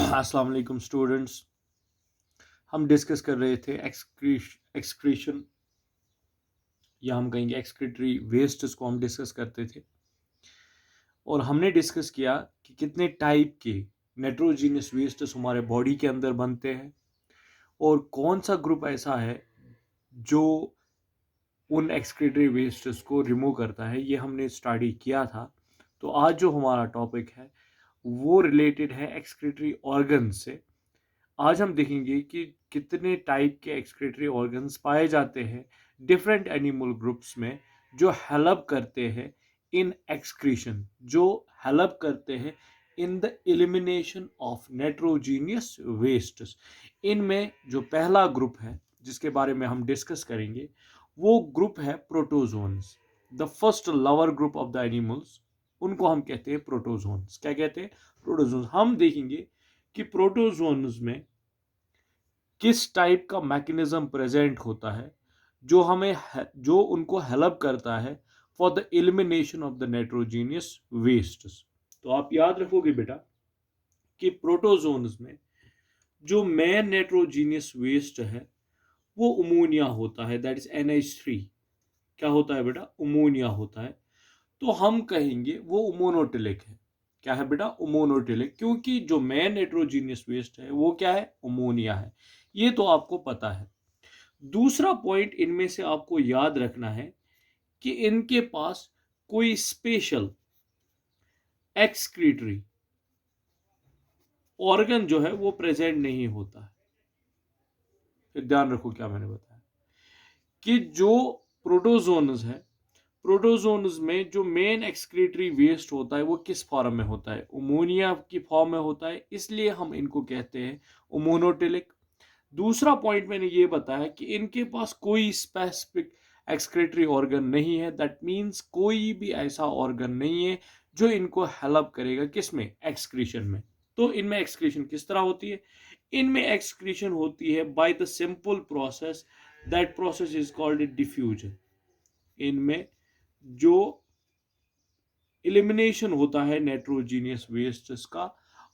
अस्सलाम वालेकुम स्टूडेंट्स। हम डिस्कस कर रहे थे एक्सक्रीशन या हम कहेंगे एक्सक्रीटरी वेस्ट्स को हम डिस्कस करते थे। और हमने डिस्कस किया कि कितने टाइप के नाइट्रोजीनियस वेस्ट्स हमारे बॉडी के अंदर बनते हैं और कौन सा ग्रुप ऐसा है जो उन एक्सक्रीटरी वेस्ट्स को रिमूव करता है। ये हमने स्टडी किया था। तो आज जो हमारा टॉपिक है वो रिलेटेड है एक्सक्रीटरी ऑर्गन से। आज हम देखेंगे कि कितने टाइप के एक्सक्रीटरी ऑर्गन्स पाए जाते हैं डिफरेंट एनिमल ग्रुप्स में, जो हेल्प करते हैं इन एक्सक्रीशन, जो हेल्प करते हैं in the elimination of nitrogenous wastes. इनमें जो पहला ग्रुप है जिसके बारे में हम डिस्कस करेंगे वो ग्रुप है protozoans. The first lover group of the animals, उनको हम कहते हैं प्रोटोजोन्स। क्या कहते हैं? प्रोटोजोन्स। हम देखेंगे कि प्रोटोजोन्स में किस टाइप का मैकेनिज्म प्रेजेंट होता है जो उनको हेल्प करता है for the elimination of the nitrogenous wastes. तो आप याद रखोगे बेटा कि प्रोटोजोन्स में जो मेन नाइट्रोजीनियस वेस्ट है वो अमोनिया होता है, दैट इज NH3। क्या होता है बेटा? अमोनिया होता है। तो हम कहेंगे वो अमोनोटिलिक है। क्या है बेटा? अमोनोटिलिक, क्योंकि जो मेन नाइट्रोजीनियस वेस्ट है वो क्या है? अमोनिया है। ये तो आपको पता है। दूसरा पॉइंट इनमें से आपको याद रखना है कि इनके पास कोई स्पेशल एक्सक्रीटरी ऑर्गन जो है वो प्रेजेंट नहीं होता है। फिर ध्यान रखो क्या मैंने बताया कि जो प्रोटोजोन्स है, प्रोटोजोन्स में जो मेन एक्सक्रीटरी वेस्ट होता है वो किस फॉर्म में होता है? अमोनिया की फॉर्म में होता है, इसलिए हम इनको कहते हैं अमोनोटिलिक। दूसरा पॉइंट मैंने ये बताया कि इनके पास कोई स्पेसिफिक एक्सक्रीटरी ऑर्गन नहीं है। दैट मीन्स कोई भी ऐसा ऑर्गन नहीं है जो इनको हेल्प करेगा किसमें? एक्सक्रीशन में। तो इनमें एक्सक्रीशन किस तरह होती है? इनमें एक्सक्रीशन होती है by the simple process, that process is called diffusion. इनमें जो एलिमिनेशन होता है नाइट्रोजीनियस वेस्ट्स का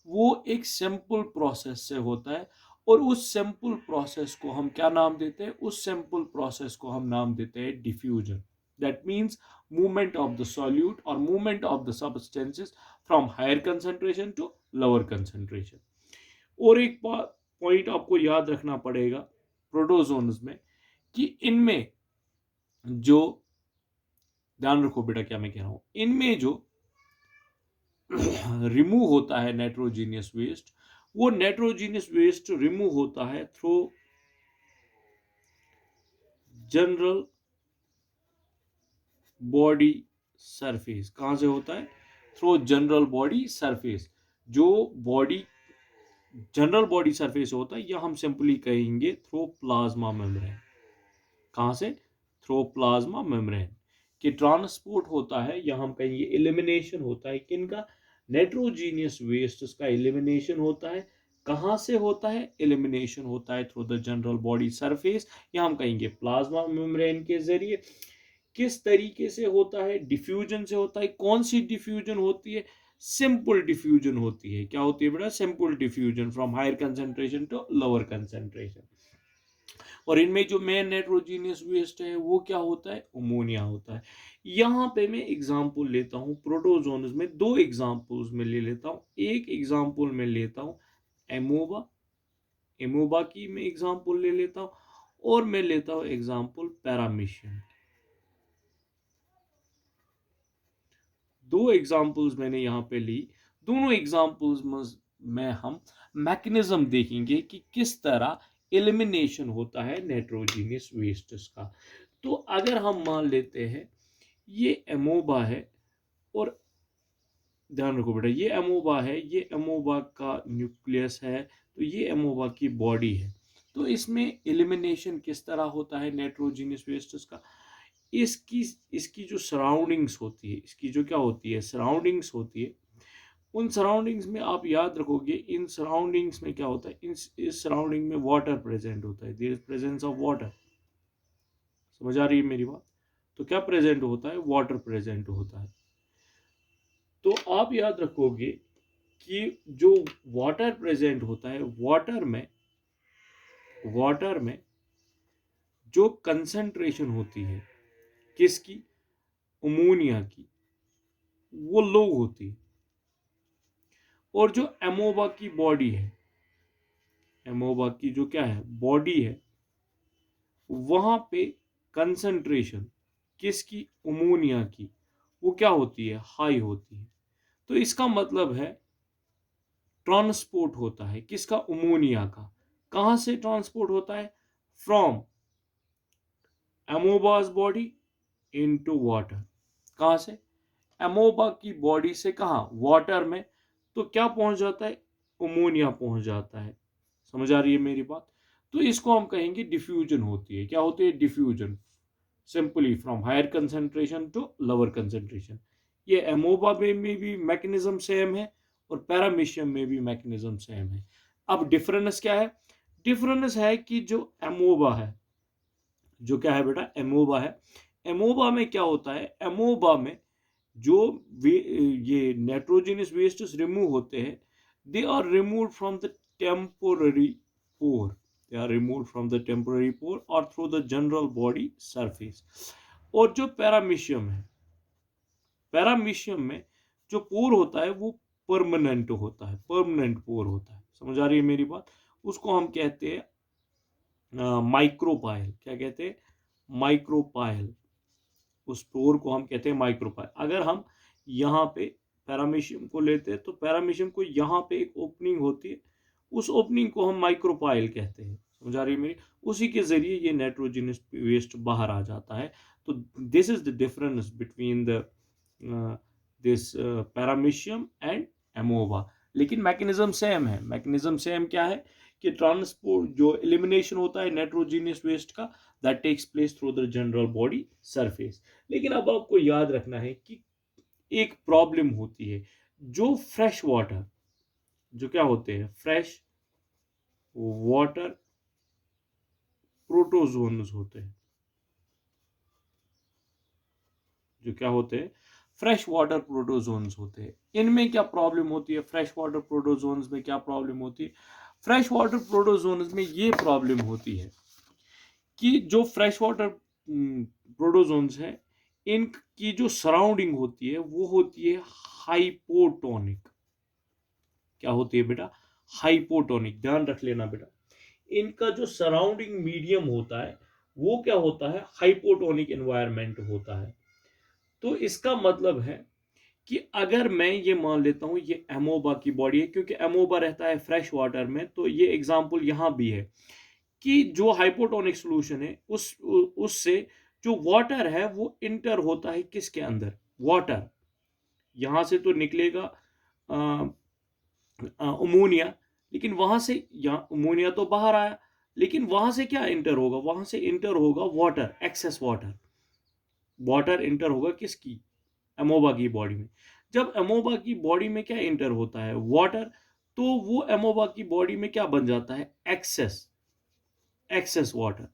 वो एक सिंपल प्रोसेस से होता है। और उस सिंपल प्रोसेस को हम क्या नाम देते हैं? उस सिंपल प्रोसेस को हम नाम देते हैं diffusion. That means movement of the solute और movement of the substances from higher concentration to lower concentration. और एक पॉइंट आपको याद रखना पड़ेगा प्रोटोजोन्स में कि इनमें जो, ध्यान रखो बेटा क्या मैं कह रहा हूं, इनमें जो रिमूव होता है नाइट्रोजीनियस वेस्ट, वो नाइट्रोजीनियस वेस्ट रिमूव होता है थ्रू जनरल बॉडी सरफेस। कहां से होता है? Through general body surface. जो बॉडी जनरल बॉडी सरफेस होता है या हम सिंपली कहेंगे थ्रू प्लाज्मा मेम्ब्रेन। कहां से? थ्रू प्लाज्मा मेम्ब्रेन कि ट्रांसपोर्ट होता है या हम कहेंगे एलिमिनेशन होता है किनका? नाइट्रोजीनियस वेस्ट का एलिमिनेशन होता है। कहां से होता है? एलिमिनेशन होता है through the general body surface या हम कहेंगे प्लाज्मा मेम्ब्रेन के जरिए। किस तरीके से होता है? डिफ्यूजन से होता है। कौन सी डिफ्यूजन होती है? सिंपल डिफ्यूजन होती है। क्या होती है बेटा? Simple diffusion from higher concentration to lower concentration. और इनमें जो मेन नाइट्रोजीनियस वेस्ट है वो क्या होता है? अमोनिया होता है। यहां पे मैं एग्जांपल लेता हूं प्रोटोजोन्स में, दो एग्जांपल्स में ले लेता हूं। एक एग्जांपल में लेता हूं एमोबा, एमोबा की मैं एग्जांपल ले लेता हूं। और मैं लेता हूं एग्जांपल पैरामीशियम। दो एग्जांपल्स मैंने यहां पे ली। दोनों एग्जांपल्स में हम मैकेनिज्म देखेंगे कि किस तरह एलिमिनेशन होता है नाइट्रोजीनियस वेस्ट्स का। तो अगर हम मान लेते हैं ये एमोबा है, और ध्यान रखो बेटा ये एमोबा है, ये एमोबा का न्यूक्लियस है, तो ये एमोबा की बॉडी है। तो इसमें एलिमिनेशन किस तरह होता है नाइट्रोजीनियस वेस्ट्स का? इसकी इसकी जो सराउंडिंग्स होती है, इसकी जो क्या होती है? सराउंडिंग्स होती है। उन सराउंडिंग्स में आप याद रखोगे, इन सराउंडिंग्स में क्या होता है? इस सराउंडिंग में वाटर प्रेजेंट होता है। There is presence of water. समझ आ रही है मेरी बात? तो क्या प्रेजेंट होता है? वाटर प्रेजेंट होता है। तो आप याद रखोगे कि जो वाटर प्रेजेंट होता है, वाटर में जो कंसंट्रेशन होती है किसकी, अमोनिया की, वो लो होती है। और जो एमोबा की बॉडी है, एमोबा की जो क्या है बॉडी है, वहां पे कंसंट्रेशन किसकी, अमोनिया की, वो क्या होती है, हाई होती है। तो इसका मतलब है ट्रांसपोर्ट होता है किसका, अमोनिया का। कहां से ट्रांसपोर्ट होता है, फ्रॉम एमोबास बॉडी इनटू वाटर। कहां से, एमोबा की बॉडी से कहा, वाटर में। तो क्या पहुंच जाता है, अमोनिया पहुंच जाता है। समझ आ रही है मेरी बात। तो इसको हम कहेंगे डिफ्यूजन होती है। क्या होती है, diffusion, simply from higher concentration to lower concentration. ये एमोबा में भी मैकेनिज्म सेम है और पैरामीशियम में भी मैकेनिज्म सेम है। अब डिफरेंस क्या है, डिफरेंस है कि जो एमोबा है, जो क्या है बेटा, एमोबा है, एमोबा में क्या होता है, एमोबा में जो ये नाइट्रोजनस वेस्ट रिमूव होते हैं, they are remove from the temporary pore, they are remove from the temporary pore और through the general body surface. और जो पैरामीशियम है, पैरामीशियम में जो पोर होता है वो परमानेंट होता है, परमानेंट पोर होता है। समझ आ रही है मेरी बात। उसको हम कहते हैं माइक्रोपाइल। क्या कहते हैं, माइक्रोपाइल। उस पोर को हम कहते हैं माइक्रोपाइल। अगर हम यहाँ पे पैरामीशियम को लेते हैं तो पैरामीशियम को यहाँ पे एक ओपनिंग होती है, उस ओपनिंग को हम माइक्रोपाइल कहते हैं। समझ आ रही है मेरी। उसी के जरिए ये नाइट्रोजनस वेस्ट बाहर आ जाता है। तो this is the difference between the this paramecium and amoeba. लेकिन मैकेनिज्म सेम है। मैकेनिज्म सेम क्या है कि ट्रांसपोर्ट, जो एलिमिनेशन होता है नाइट्रोजनस वेस्ट का, that takes place through the general body surface. लेकिन अब आपको याद रखना है कि एक प्रॉब्लम होती है, जो फ्रेश वाटर, जो क्या होते हैं, फ्रेश वाटर प्रोटोजोन्स होते हैं, जो क्या होते हैं, फ्रेश वाटर प्रोटोजोन्स होते हैं। इनमें क्या प्रॉब्लम होती है, फ्रेश वाटर प्रोटोजोन्स में क्या प्रॉब्लम होती है, फ्रेश वाटर प्रोटोजोन्स में ये प्रॉब्लम होती है कि जो फ्रेश वाटर प्रोटोजोन्स है, इनकी जो सराउंडिंग होती है वो होती है हाइपोटोनिक। क्या होती है बेटा, हाइपोटोनिक। ध्यान रख लेना बेटा, इनका जो सराउंडिंग मीडियम होता है वो क्या होता है, हाइपोटोनिक एनवायरनमेंट होता है। तो इसका मतलब है कि अगर मैं ये मान लेता हूं ये एमोबा की बॉडी है, क्योंकि एमोबा रहता है फ्रेश वाटर में, तो ये एग्जांपल यहां भी है कि जो हाइपोटोनिक सोल्यूशन है उससे जो वाटर है वो इंटर होता है किसके अंदर, वाटर। यहां से तो निकलेगा अमोनिया, लेकिन वहां से, यहाँ अमोनिया तो बाहर आया, लेकिन वहां से क्या इंटर होगा, वहां से इंटर होगा water, excess water. Water enter होगा किसकी, एमोबा की बॉडी में। जब एमोबा की बॉडी में क्या इंटर होता है, वाटर, तो वो एमोबा की बॉडी में क्या बन जाता है, एक्सेस, एक्सेस वाटर।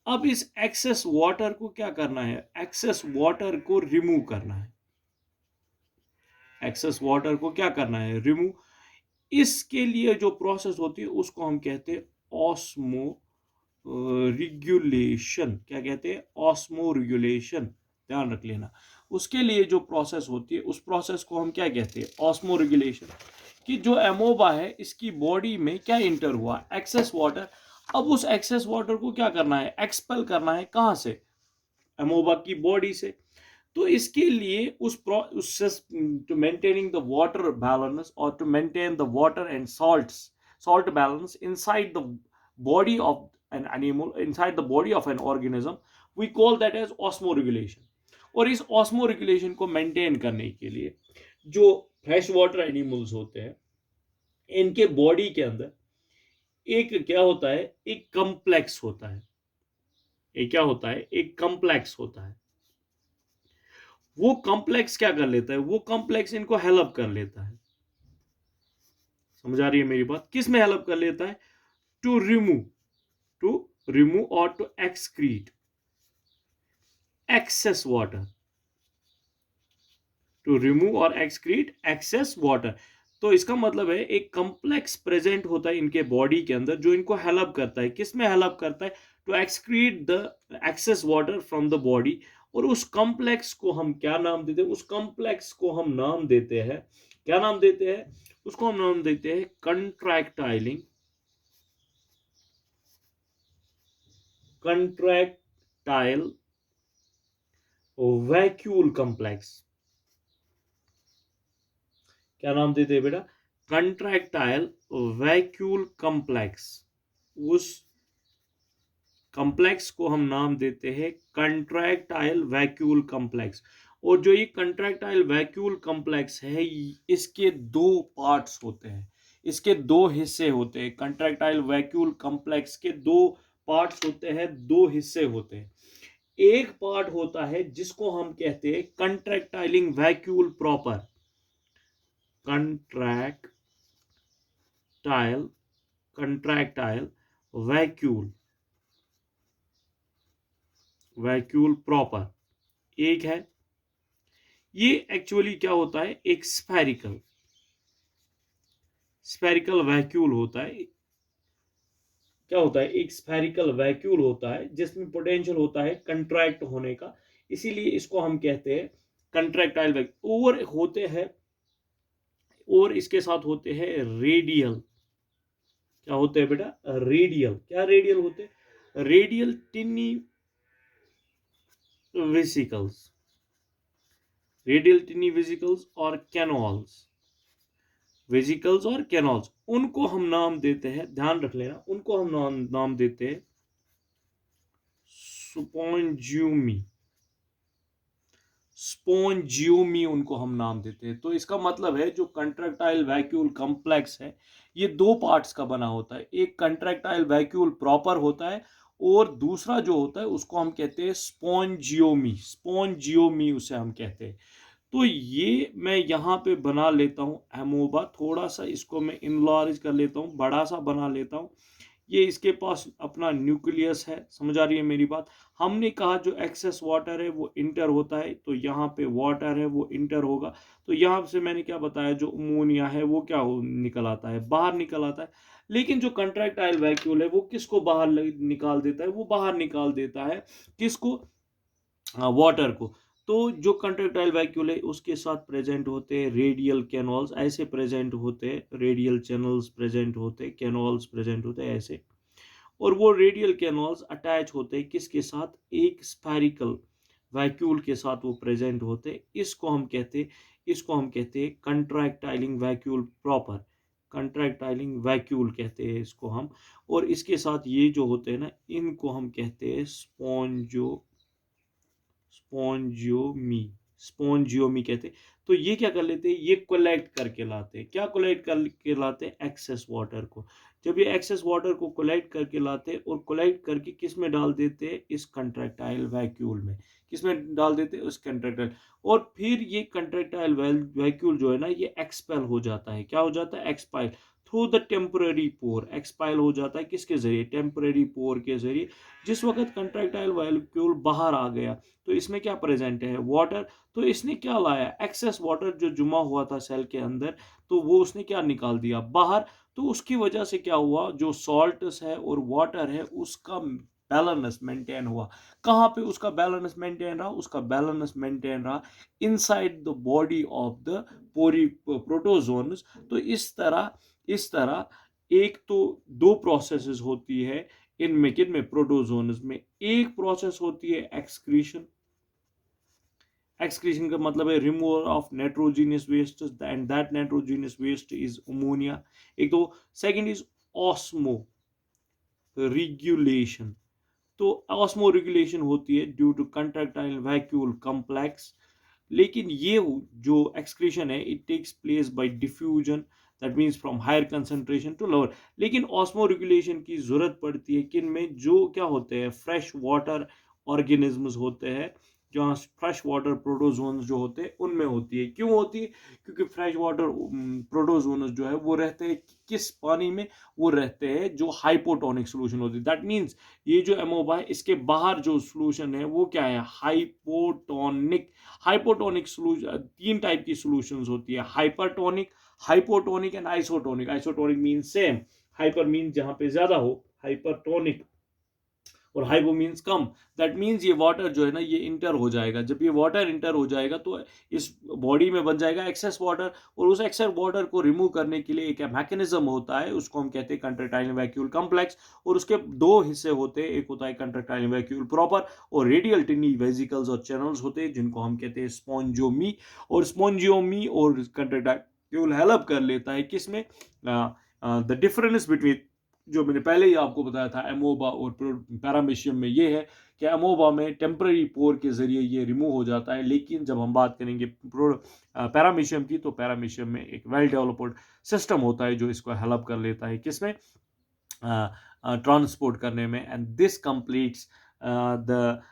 अब इस एक्सेस वाटर को क्या करना है, एक्सेस वाटर को रिमूव करना है, एक्सेस वाटर को क्या करना है, रिमूव। इसके लिए जो प्रोसेस होती है उसको हम कहते हैं ऑस्मो रेगुलेशन। क्या कहते हैं, ऑस्मो रेगुलेशन। ध्यान रख लेना, उसके लिए जो प्रोसेस होती है उस प्रोसेस को हम क्या कहते हैं, ऑस्मो रेगुलेशन। कि जो एमोबा है इसकी बॉडी में क्या इंटर हुआ, एक्सेस वाटर। अब उस एक्सेस वाटर को क्या करना है, एक्सपेल करना है, कहां से, एमोबा की बॉडी से। तो इसके लिए उस to maintaining the water balance और to maintain the water and salt balance inside the body of an animal, inside the body of an organism, we call that as osmoregulation। और इस osmoregulation को maintain करने के लिए जो fresh water animals होते हैं, इनके बॉडी के अंदर एक क्या होता है, एक कम्प्लेक्स होता है। एक क्या होता है, एक कम्प्लेक्स होता है। वो कॉम्प्लेक्स क्या कर लेता है, वो कॉम्प्लेक्स इनको हेल्प कर लेता है। समझ आ रही है मेरी बात, किस में हेल्प कर लेता है, टू रिमूव, टू रिमूव और to excrete excess water, to remove और एक्सक्रीट एक्सेस वाटर। तो इसका मतलब है एक कॉम्प्लेक्स प्रेजेंट होता है इनके बॉडी के अंदर जो इनको हेल्प करता है। किस में हेल्प करता है? To excrete the excess water from the body. और उस कॉम्प्लेक्स को हम क्या नाम देते हैं? उस कॉम्प्लेक्स को हम नाम देते हैं, क्या नाम देते हैं? उसको हम नाम देते हैं कंट्रैक्टाइलिंग, कंट्रैक्टाइल वैक्यूल कॉम्प्लेक्स। क्या नाम देते हैं बेटा? Contractile vacuole complex. उस कॉम्प्लेक्स को हम नाम देते हैं कंट्रैक्टाइल वैक्यूल कॉम्प्लेक्स। और जो ये कंट्रैक्टाइल वैक्यूल कॉम्प्लेक्स है, इसके दो पार्ट्स होते हैं, इसके दो हिस्से होते हैं। कंट्रैक्टाइल वैक्यूल कॉम्प्लेक्स के दो पार्ट्स होते हैं, दो हिस्से होते हैं। एक पार्ट होता है जिसको हम कहते हैं contractile vacuole proper, contractile contractile vacuole vacuole proper एक है। ये एक्चुअली क्या होता है? एक स्फेरिकल स्फेरिकल वैक्यूल होता है। क्या होता है? एक स्फेरिकल वैक्यूल होता है जिसमें पोटेंशियल होता है कंट्रैक्ट होने का, इसीलिए इसको हम कहते हैं कंट्रैक्टाइल वैक्यूल। और होते हैं, और इसके साथ होते हैं रेडियल। क्या होते हैं बेटा? रेडियल। क्या रेडियल होते हैं? रेडियल टिनी वेसिकल्स, रेडियल टिनी वेसिकल्स और कैनोल्स, वेजिकल्स और कैनॉल्स, उनको हम नाम देते हैं, ध्यान रख लेना, उनको हम नाम देते हैं स्पोंजियोमी। स्पोंजियोमी उनको हम नाम देते हैं। तो इसका मतलब है जो कंट्रैक्टाइल वैक्यूल कॉम्प्लेक्स है, ये दो पार्ट्स का बना होता है। एक कंट्रैक्टाइल वैक्यूल प्रॉपर होता है, और दूसरा जो होता है उसको हम कहते हैं स्पोंजियोमी। स्पोंजियोमी उसे हम कहते हैं। तो ये मैं यहाँ पे बना लेता हूँ एमोबा, थोड़ा सा इसको मैं इनलार्ज कर लेता हूँ, बड़ा सा बना लेता हूँ। ये इसके पास अपना न्यूक्लियस है, समझ आ रही है मेरी बात? हमने कहा जो एक्सेस वाटर है वो इंटर होता है, तो यहाँ पे वाटर है वो इंटर होगा। तो यहाँ से मैंने क्या बताया, जो अमोनिया है वो क्या निकल आता है? बाहर निकल आता है। लेकिन जो कंट्रैक्टाइल वैक्यूल है वो किसको बाहर निकाल देता है? वो बाहर निकाल देता है किसको? वाटर को। तो जो कंट्रैक्टाइल वैक्यूल है उसके साथ प्रेजेंट होते हैं रेडियल कैनॉल्स, ऐसे प्रेजेंट होते हैं, रेडियल चैनल्स प्रेजेंट होते हैं, कैनॉल्स प्रेजेंट होते हैं ऐसे। और वो रेडियल कैनॉल्स अटैच होते हैं किसके साथ? एक स्फेरिकल वैक्यूल के साथ वो प्रेजेंट होते हैं। इसको हम कहते हैं कंट्रैक्टाइलिंग वैक्यूल प्रॉपर, कंट्रैक्टाइलिंग वैक्यूल कहते हैं इसको हम। और इसके साथ ये जो होते हैं ना, इनको हम कहते हैं स्पोंजियोमी, स्पोंजियोमी कहते हैं। तो ये क्या कर लेते हैं? ये कोलेक्ट करके लाते हैं। क्या कोलेक्ट करके लाते हैं? एक्सेस वाटर को। जब ये एक्सेस वाटर को कोलेक्ट करके लाते हैं, और कोलेक्ट करके किस में डाल देते हैं? इस कंट्रैक्टाइल वैक्यूल में। किस में डाल देते हैं? उस कंट्रैक्टाइल। और फिर ये कंट्रैक्टाइल वैक्यूल जो है ना, ये एक्सपेल हो जाता है। क्या हो जाता है? एक्सपाइल थ्रू द टेम्पररी पोर। एक्सपाइल हो जाता है किसके जरिए? टेम्पररी पोर के जरिए। जिस वक्त कंट्रैक्टाइल वैक्यूल बाहर आ गया, तो इसमें क्या प्रेजेंट है? वाटर। तो इसने क्या लाया? एक्सेस वाटर जो जुमा हुआ था सेल के अंदर, तो वो उसने क्या निकाल दिया बाहर। तो उसकी वजह से क्या हुआ? जो सॉल्ट्स है और वाटर है उसका बैलेंस मेंटेन हुआ। कहाँ पे उसका बैलेंस मेंटेन रहा? उसका बैलेंस मेंटेन रहा inside the body of the पोरी प्रोटोजोन्स। तो इस तरह एक तो दो प्रोसेसेस होती है इनमें, किन में? प्रोटोजोन्स में। एक प्रोसेस होती है एक्सक्रीशन। एक्सक्रीशन का मतलब है removal of nitrogenous waste, and that nitrogenous waste is ammonia. एक तो सेकंड इज ऑस्मो रेगुलेशन। तो ऑस्मो रेगुलेशन होती है due to contractile vacuole complex. लेकिन ये जो एक्सक्रीशन है, it takes place by diffusion, that means from higher concentration to lower. लेकिन ऑस्मो रेगुलेशन की जरूरत पड़ती है किन में? जो क्या होते हैं? फ्रेश वाटर ऑर्गेनिजम्स होते हैं, जहाँ फ्रेश वाटर प्रोटोजोन्स जो होते हैं उनमें होती है। क्यों होती है? क्योंकि फ्रेश वाटर प्रोटोजोन्स जो है वो रहते हैं किस पानी में? वो रहते हैं जो हाइपोटोनिक सोल्यूशन होती है। दैट मीन्स ये जो एमोबा है, इसके बाहर जो सोल्यूशन है वो क्या है? हाइपोटोनिक। हाइपोटोनिक सोल्यूशन, तीन टाइप की सोल्यूशंस होती है, hypertonic, Hypotonic and isotonic. Isotonic means same. Hyper means जहाँ पे ज्यादा हो, hypertonic, और hypo means come. That means ये वाटर जो है ना ये इंटर हो जाएगा. जब ये वाटर इंटर हो जाएगा तो इस बॉडी में बन जाएगा एक्सेस वाटर, और उस एक्सेस वाटर को रिमूव करने के लिए एक मैकेनिज्म होता है, उसको हम कहते हैं कंट्रेक्टाइल वैक्यूल कॉम्प्लेक्स. और उसके दो हिस्से होते हैं, एक होता है कंट्रेक्टाइल वैक्यूल प्रॉपर, और रेडियल टिनी वेजिकल्स और चैनल्स होते हैं जिनको हम कहते हैं स्पॉन्जियोमी. और स्पॉन्जियोमी और कंट्रेक्टाइल हेल्प कर लेता है किसमें, द डिफरेंस बिटवीन, जो मैंने पहले ही आपको बताया था एमोबा और पैरामीशियम में, ये है कि एमोबा में टेम्पररी पोर के जरिए ये रिमूव हो जाता है. लेकिन जब हम बात करेंगे पैरामीशियम की, तो पैरामीशियम में एक वेल डेवलप्ड सिस्टम होता है जो इसको हेल्प कर लेता है किसमें, ट्रांसपोर्ट करने में. And this completes the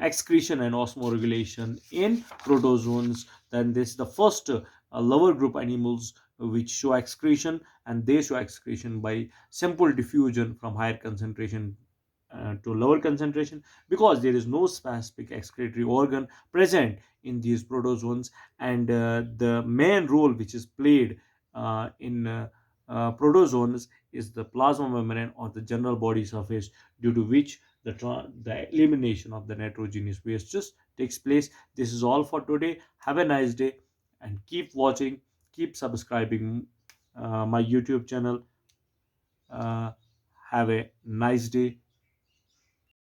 excretion and osmoregulation in protozoans. Then this the first lower group animals which show excretion, and they show excretion by simple diffusion from higher concentration to lower concentration, because there is no specific excretory organ present in these protozoans. And the main role which is played in protozoans is the plasma membrane or the general body surface, due to which the elimination of the nitrogenous wastes takes place. This is all for today. Have a nice day, and keep watching, keep subscribing my YouTube channel. Have a nice day.